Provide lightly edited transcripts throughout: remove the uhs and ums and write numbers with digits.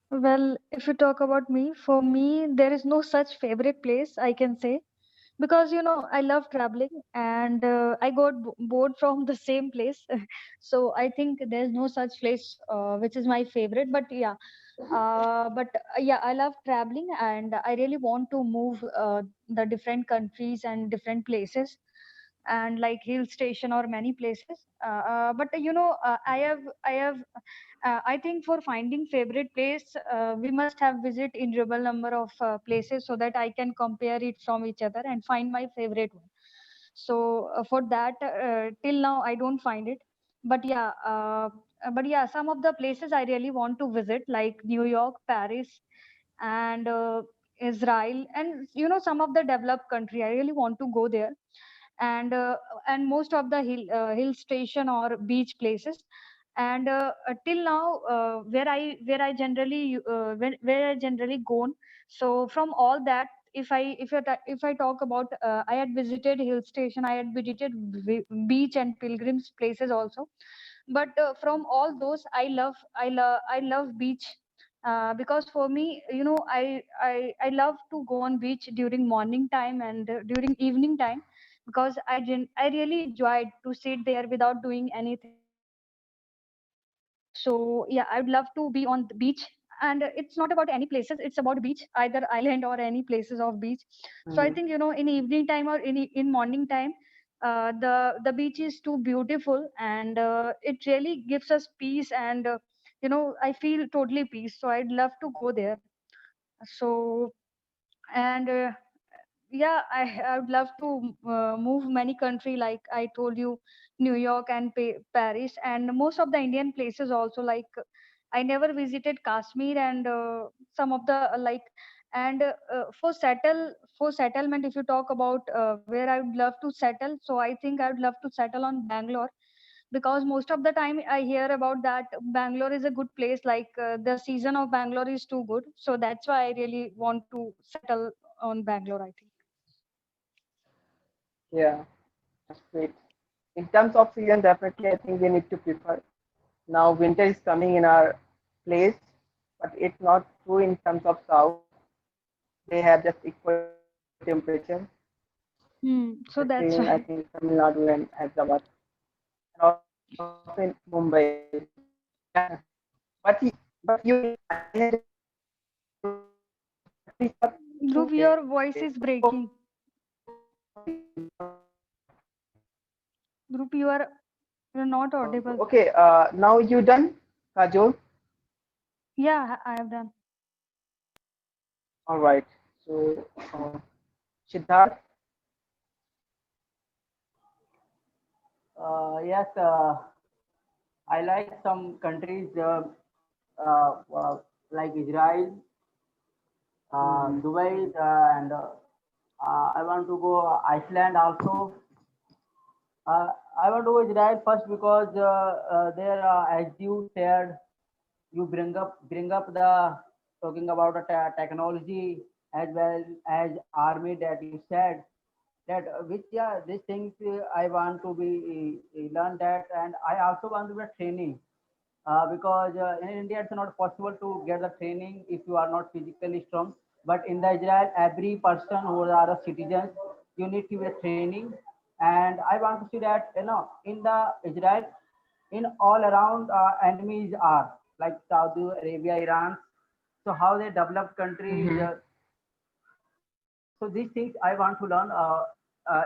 Well, if you talk about me, for me, there is no such favorite place I can say, because I love traveling, and I got bored from the same place. So I think there's no such place which is my favorite. But yeah, but I love traveling, and I really want to move the different countries and different places, and like hill station or many places. But I think for finding favorite place, we must have visit innumerable number of places so that I can compare it from each other and find my favorite one. So for that, till now I don't find it. But yeah, some of the places I really want to visit, like New York, Paris, and Israel, and some of the developed country. I really want to go there, and most of the hill station or beach places. And till now, where I generally gone. So from all that, if I talk about, I had visited hill station, I had visited beach and pilgrims places also. But from all those, I love beach, because for me, I love to go on beach during morning time and during evening time, because I really enjoyed to sit there without doing anything. So yeah, I would love to be on the beach. And it's not about any places, it's about beach, either island or any places of beach. So I think, Mhm. in evening time or in morning time, the beach is too beautiful, and it really gives us peace, and I feel totally peace, so I'd love to go there. So, and yeah, I would love to move many country, like I told you, New York and Paris, and most of the Indian places also. Like, I never visited Kashmir, and some of the and for settlement, if you talk about where I would love to settle, so I think I would love to settle on Bangalore, because most of the time I hear about that Bangalore is a good place. Like, the season of Bangalore is too good, so that's why I really want to settle on Bangalore, I think. Yeah, that's great. In terms of season, definitely, I think we need to prefer. Now, winter is coming in our place, but it's not true in terms of south. They have just equal temperature, So especially in, that's I why. think, Tamil Nadu and Hyderabad, and also in Mumbai. Yeah, but I had just at least for Dhruv, 2 days. your voice is So breaking. Dhruv, you're not audible. okay, now you done, Kajol? Yeah, I have done. All right. So, Siddharth, Yes, I like some countries like Israel, mm-hmm. Dubai, and I want to go Iceland also. Uh, I want to go Israel first because there, as you said, you bring up the talking about the technology as well as army that you said that which yeah these things I want to be learn that, and I also want to be training because in India it's not possible to get the training if you are not physically strong. But in the Israel, every person who are a citizens, you need to be training. And I want to see that in the Israel, in all around enemies are like Saudi Arabia, Iran. So how they develop countries. Mm-hmm. So these things I want to learn.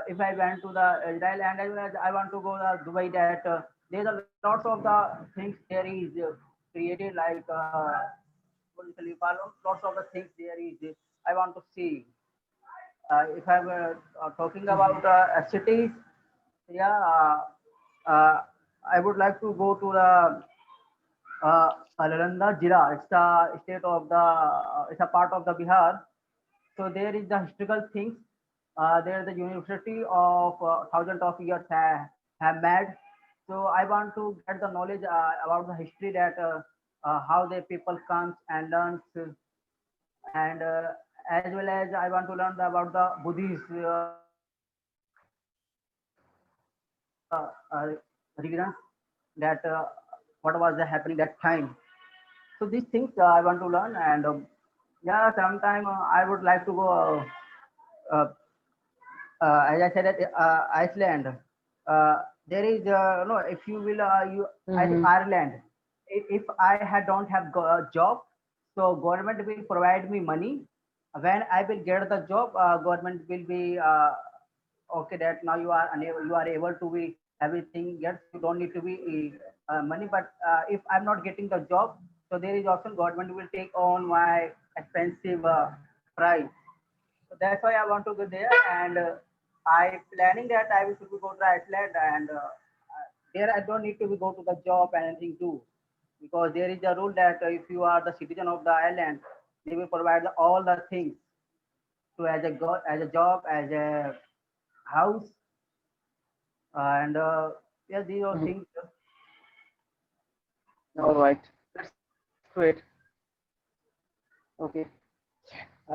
If I went to the Israel, and as well as I want to go to Dubai, that there's a lots of the things there is created like Burj Khalifa, lots of the things there is. I want to see. If I'm talking Mm-hmm. about cities, yeah, I would like to go to the Nalanda Jila. It's the state of the. It's a part of the Bihar. So there is the historical things. There the university of thousands of years have made. So I want to get the knowledge about the history that how the people comes and learns, and as well as I want to learn about the Buddhist religions that what was happening that time. So these things I want to learn, and yeah, sometime I would like to go. Uh, as I said, at Iceland, there is no. If you will, you I think Mm-hmm. Ireland. If I had don't have a job, so government will provide me money. When I will get the job, government will be okay. That now you are able to be everything. Yes, you don't need to be money. But if I'm not getting the job, so there is option government will take on my expensive price. So that's why I want to go there, and I planning that I will should go to Iceland, and there I don't need to go to the job and anything too, because there is a rule that if you are the citizen of the island, they will provide all the things to as a job, as a house, and yeah, these are Mm-hmm. things. All right. That's great. Okay.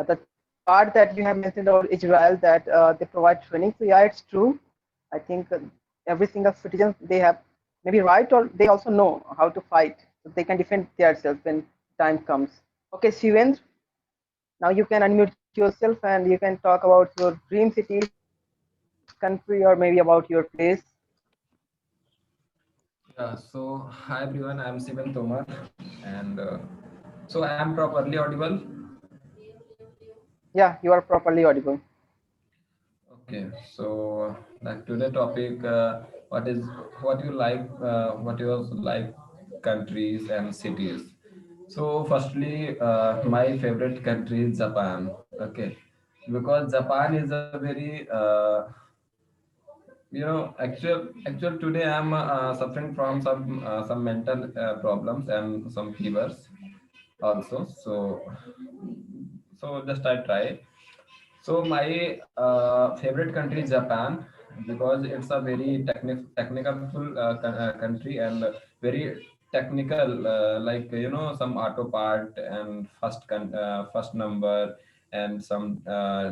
The part that you have mentioned about Israel that they provide training. So yeah, it's true. I think every single citizen they have maybe right or they also know how to fight, so they can defend themselves when time comes. Okay, Shivendra, now you can unmute yourself and you can talk about your dream city, country, or maybe about your place. Yeah, so hi everyone, I'm Sivan Tomar, and so I am properly audible. Yeah, you are properly audible. Okay, so like today topic, what is what you like, what you also like, countries and cities. So firstly, my favorite country is Japan. Okay, because Japan is a very actual today I'm suffering from some mental problems and some fevers also. So just I try. So my favorite country is Japan because it's a very technical country and very technical, like some auto part and first number and some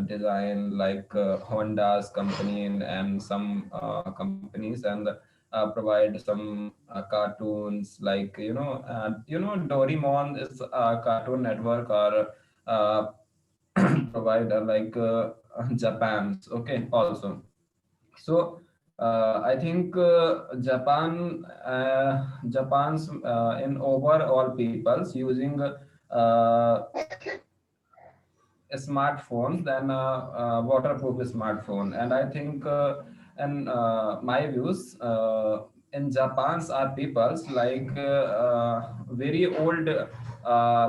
design like Honda's company and some companies and provide some cartoons like Doraemon is a cartoon network or uh, provider like Japan's. Okay, also. So I think Japan's in overall peoples using smartphones than a waterproof smartphone. And I think, and my views in Japan's are peoples like very old,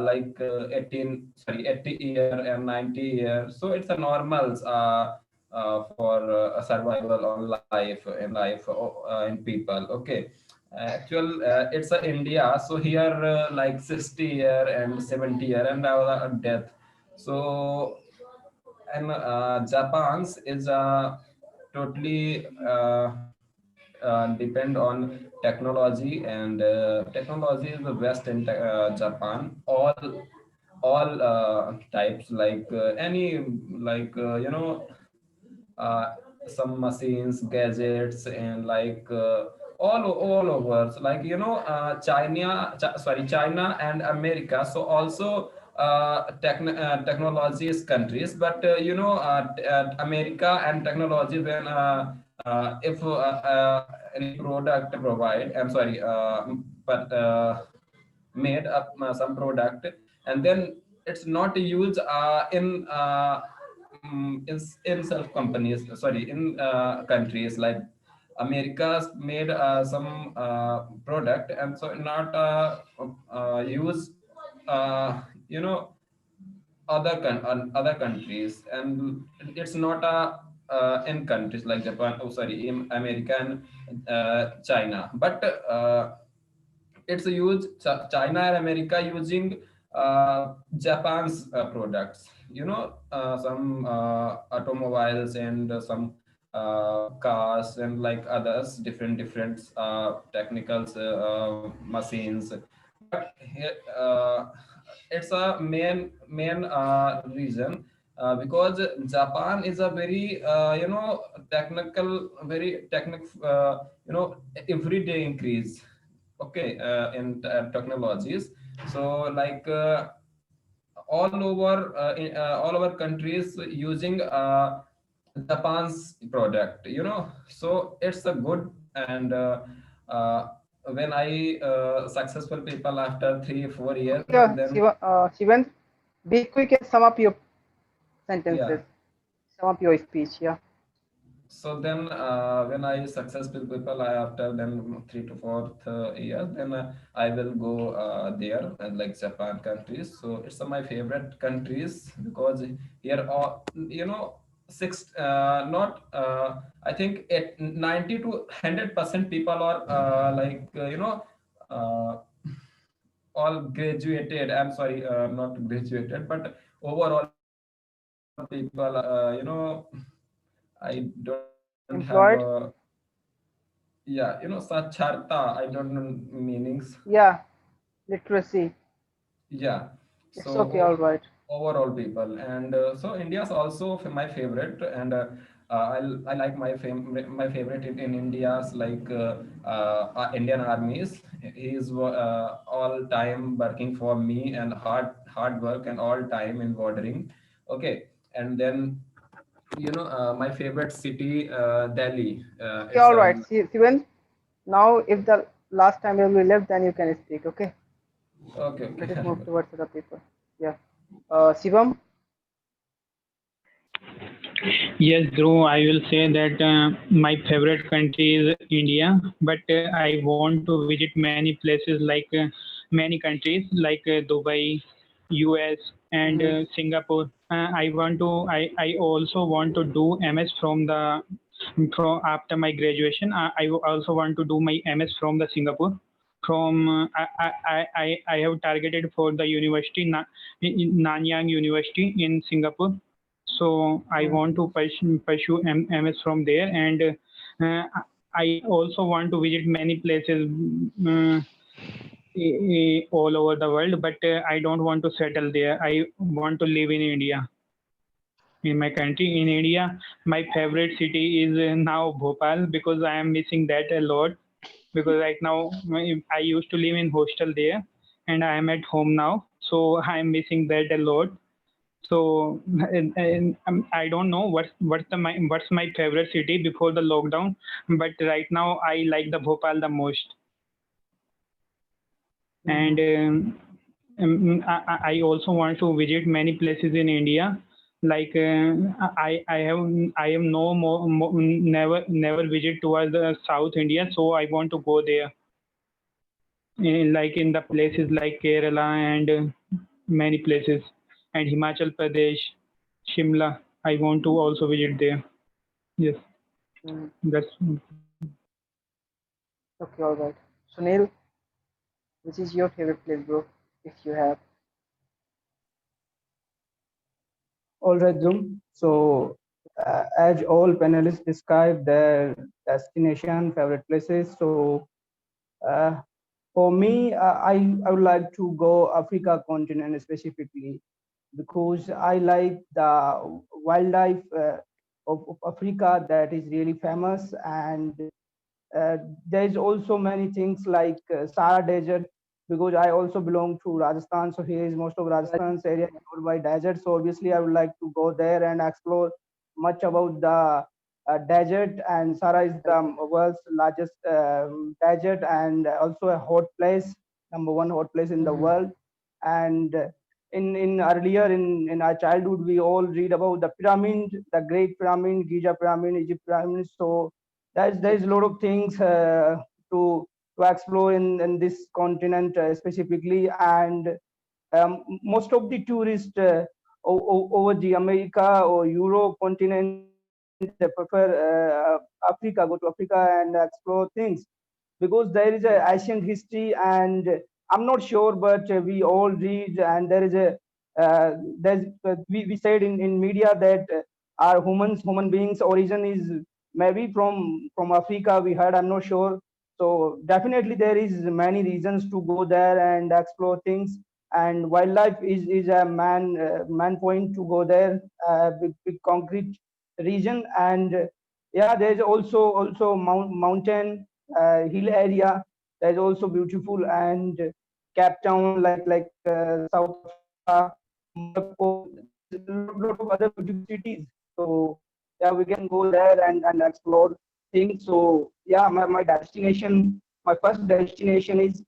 like 80 year and 90 year. So it's a normal for a survival on life in people. Okay. It's a India. So here like 60 year and 70 year and death. So, and Japan's is totally depend on technology, and technology is the best in Japan. All types like any like uh, some machines, gadgets, and like all over. So like China and America. So also technologies countries, but America and technology when if any product provide. I'm sorry, but made up some product, and then it's not used in self companies, sorry, in countries like America's made some product, and so not use uh, you know other countries, and it's not in countries like Japan, oh sorry, in America and China, but it's a huge China and America using Japan's products. Some automobiles and some cars and like others, different technicals machines. But here, it's a main reason because Japan is a very technical, very technical, everyday increase. Okay, in technologies. So like all over countries using Japan's product, so it's a good. And uh, when I successful people after 3 4 years, Okay, then Shivan, be quick and sum up your sentences, yeah. sum up your speech. Yeah. So then, when I successful people, I after then 3 to 4 years, then I will go there and like Japan countries. So it's my favorite countries because here all six not I think at 90 to 100% people are uh, all graduated. I'm sorry, not graduated, but overall people are I don't have Employed. sacharta. I don't know meanings. Yeah. Literacy. Yeah. So It's okay. All right. overall people, and so India's also my favorite. And I like my favorite in India's like Indian armies. He is all time working for me and hard work and all time in bordering. Okay. And then my favorite city, Delhi. Okay. It's All right. Shivan. Now, if the last time you will left, then you can speak. Okay. okay, Let us okay. move towards the people. Yeah. Shivam. Yes, Dhruv, I will say that my favorite country is India, but I want to visit many places like many countries like Dubai, US, and Mm-hmm. Singapore. I also want to do MS from after my graduation. I also want to do my MS from the Singapore. From I have targeted for the university Nanyang University in Singapore, so I Mm-hmm. want to pursue MS from there. And I also want to visit many places all over the world, but I don't want to settle there. I want to live in India, in my country. In India, my favorite city is now Bhopal, because I am missing that a lot. Because right now I used to live in hostel there, and I am at home now, so I am missing that a lot. So I don't know what's my favorite city before the lockdown, but right now I like the Bhopal the most. And Mm-hmm. I also want to visit many places in India. Like I have no never visit towards the South India, so I want to go there. Like in the places like Kerala and many places, and Himachal Pradesh, Shimla. I want to also visit there. Yes, Mm-hmm. that's Okay. All right. Sunil, which is your favorite place, bro? If you have. All right, Zoom. So, as all panelists describe their destination, favorite places, so uh, for me, I would like to go Africa continent specifically because I like the wildlife of Africa that is really famous. And there's also many things like Sahara Desert, because I also belong to Rajasthan. So here is most of Yeah. Rajasthan's area is covered by desert. So obviously I would like to go there and explore much about the desert. And Sahara is the world's largest desert and also a hot place, number one hot place in the Mm-hmm. world. And in earlier in our childhood, we all read about the pyramid, the Great Pyramid, Giza Pyramid, Egypt Pyramid. So there's a lot of things to explore in this continent specifically. And most of the tourists over the America or Europe continent, they prefer Africa, go to Africa and explore things, because there is a ancient history. And I'm not sure, but we all read, and there is a we said in media that our human beings origin is maybe from Africa, we heard. I'm not sure. So definitely there is many reasons to go there and explore things. And wildlife is a man point to go there, with concrete region. And yeah, there's also mountain hill area that is also beautiful. And Cape Town, South Africa, Morocco. There is a lot of other beautiful cities. So yeah, we can go there and explore things. So yeah, my destination, my first destination is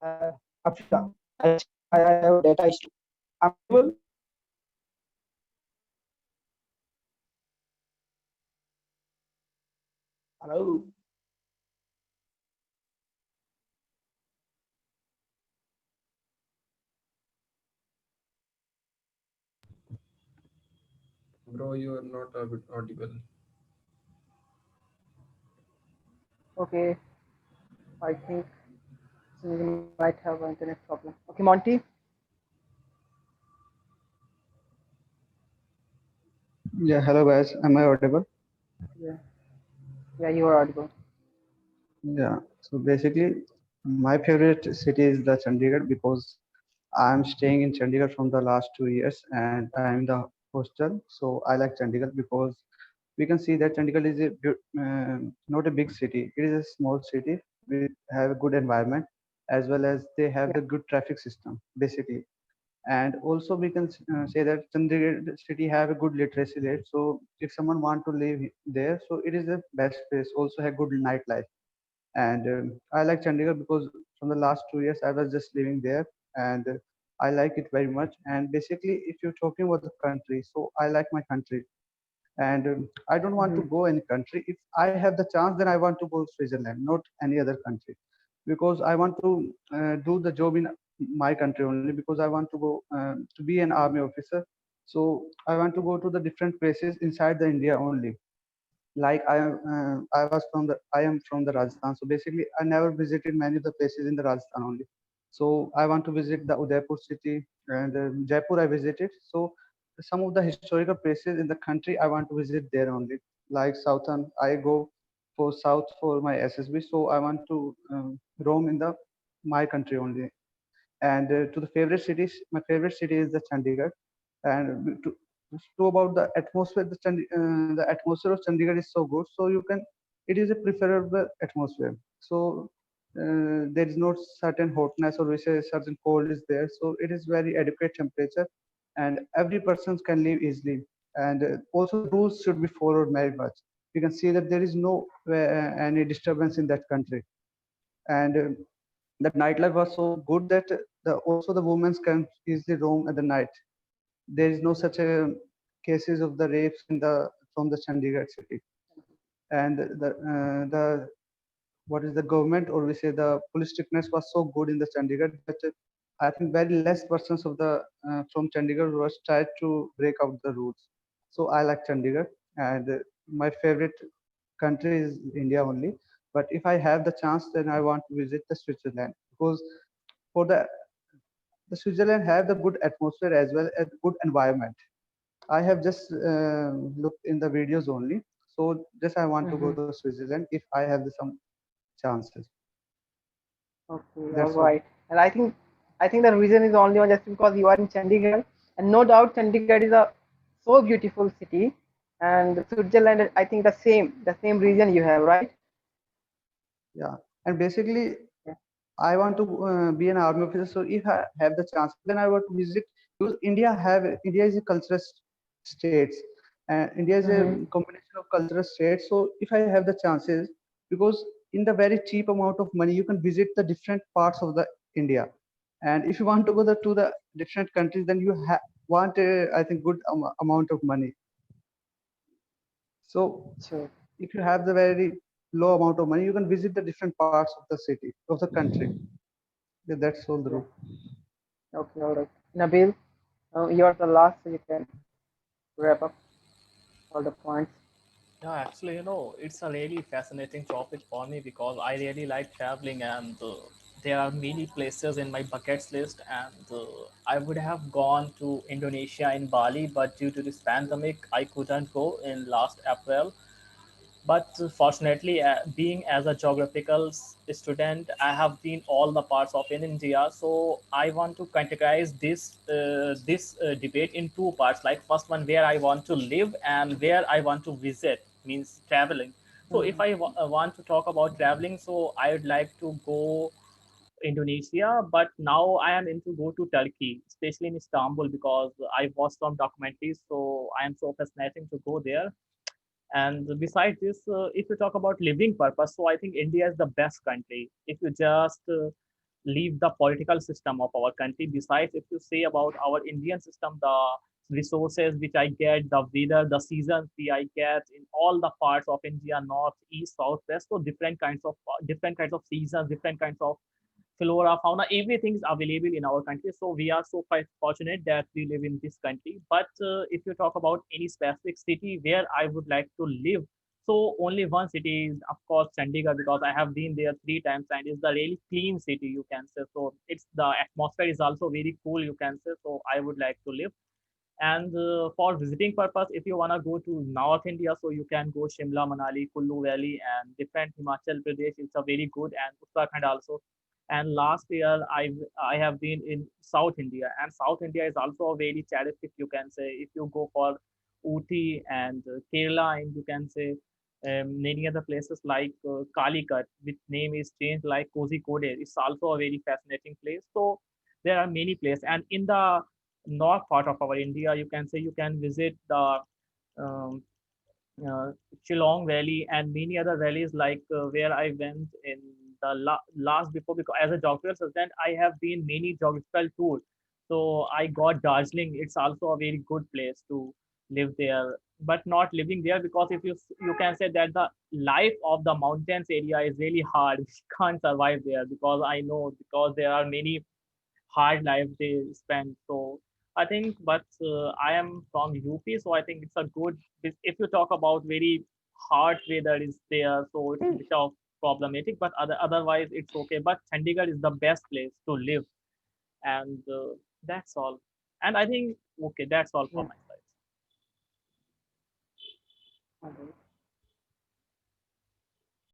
Africa. I have data issue. I'm audible? Hello. Bro, you are not a bit audible. Okay, I think we might have an internet problem. Okay, Monty. Yeah, hello guys. Am I audible? Yeah, yeah, you are audible. Yeah. So basically, my favorite city is the Chandigarh because I'm staying in Chandigarh from the last 2 years and I'm in the hostel. So I like Chandigarh because we can see that Chandigarh is not a big city. It is a small city. We have a good environment as well as they have Yeah. the good traffic system basically. And also we can say that Chandigarh city have a good literacy rate. So if someone want to live there, so it is the best place. Also have good nightlife. And I like Chandigarh because from the last 2 years I was just living there, and I like it very much. And basically, if you're talking about the country, so I like my country, and I don't want to Mm-hmm. go any country. If I have the chance, then I want to go Switzerland, not any other country, because I want to do the job in my country only, because I want to go to be an army officer. So I want to go to the different places inside the India only. Like I am from the Rajasthan. So basically, I never visited many of the places in the Rajasthan only. So I want to visit the Udaipur city and Jaipur. I visited. So some of the historical places in the country I want to visit there only. Like Southern, I go for South for my SSB. So I want to roam in the my country only. And to the favorite cities, my favorite city is the Chandigarh. And to about the atmosphere, the atmosphere of Chandigarh is so good. So you can, it is a preferable atmosphere. So there is no certain hotness or we say certain cold is there. So it is very adequate temperature, and every person can live easily. And also the rules should be followed very much. You can see that there is no any disturbance in that country. And the nightlife was so good that also the women can easily roam at the night. There is no such a cases of the rapes in the from the Chandigarh city. And the what is the government or we say the police strictness was so good in the Chandigarh that I think very less persons of the from Chandigarh was tried to break out the rules. So I like Chandigarh, and my favorite country is India only. But if I have the chance, then I want to visit the Switzerland because for the Switzerland have the good atmosphere as well as good environment. I have just looked in the videos only. So just I want to go Mm-hmm. to Switzerland if I have some chances. Okay, all That's all. right. And I think the reason is only one just because you are in Chandigarh, and no doubt Chandigarh is a so beautiful city, and Switzerland. I think the same reason you have, right? Yeah. And basically, Yeah. I want to be an army officer. So if I have the chance, then I want to visit because India is a cultural states, and India is a Mm-hmm. combination of cultural states. So if I have the chances, because in the very cheap amount of money, you can visit the different parts of the India. And if you want to go to the different countries, then you want a, I think, good amount of money. So Sure. if you have the very low amount of money, you can visit the different parts of the city, of the country. Yeah, that's all the Yeah. rule. Okay, all right. Nabil, you're the last, so you can wrap up all the points. Yeah, actually, it's a really fascinating topic for me because I really like traveling, and there are many places in my bucket list. And I would have gone to Indonesia in Bali, but due to this pandemic, I couldn't go in last April. But fortunately, being as a geographical student, I have been all the parts of in India. So I want to categorize this debate in two parts. Like first one, where I want to live and where I want to visit, means traveling. So if Mm-hmm. I want to talk about traveling, so I would like to go Indonesia, but now I am into go to Turkey, especially in Istanbul, because I watched some documentaries, so I am so fascinating to go there. And besides this, if you talk about living purpose, so I think India is the best country. If you just leave the political system of our country, besides, if you say about our Indian system, the resources which I get, the weather, the seasons we I get in all the parts of India, north, east, south, west, so different kinds of seasons, different kinds of flora, fauna, everything is available in our country. So we are so quite fortunate that we live in this country. But if you talk about any specific city where I would like to live, so only one city is of course Chandigarh, because I have been there 3 times and it's the really clean city, you can say. So it's the atmosphere is also very cool, you can say. So I would like to live. And for visiting purpose, if you want to go to North India, so you can go Shimla, Manali, Kullu Valley, and different Himachal Pradesh. It's a very good, and Uttarakhand also. And last year, I have been in South India, and South India is also a very terrific. You can say if you go for Uti and Kerala, and you can say many other places like Calicut, which name is changed like Kozhikode. It's also a very fascinating place. So there are many places, and in the north part of our India, you can say you can visit the um, uh, Shillong Valley and many other valleys like where I went in the last before, because as a geographical assistant I have been many geographical tours. So I got Darjeeling. It's also a very good place to live there, but not living there because if you can say that the life of the mountains area is really hard. You can't survive there because I know because there are many hard life they spend. So I think, but I am from UP, so I think it's a good. If you talk about very hard weather is there, so it's a bit of problematic. But otherwise, it's okay. But Chandigarh is the best place to live, and that's all. And I think okay, that's all for Yes. my.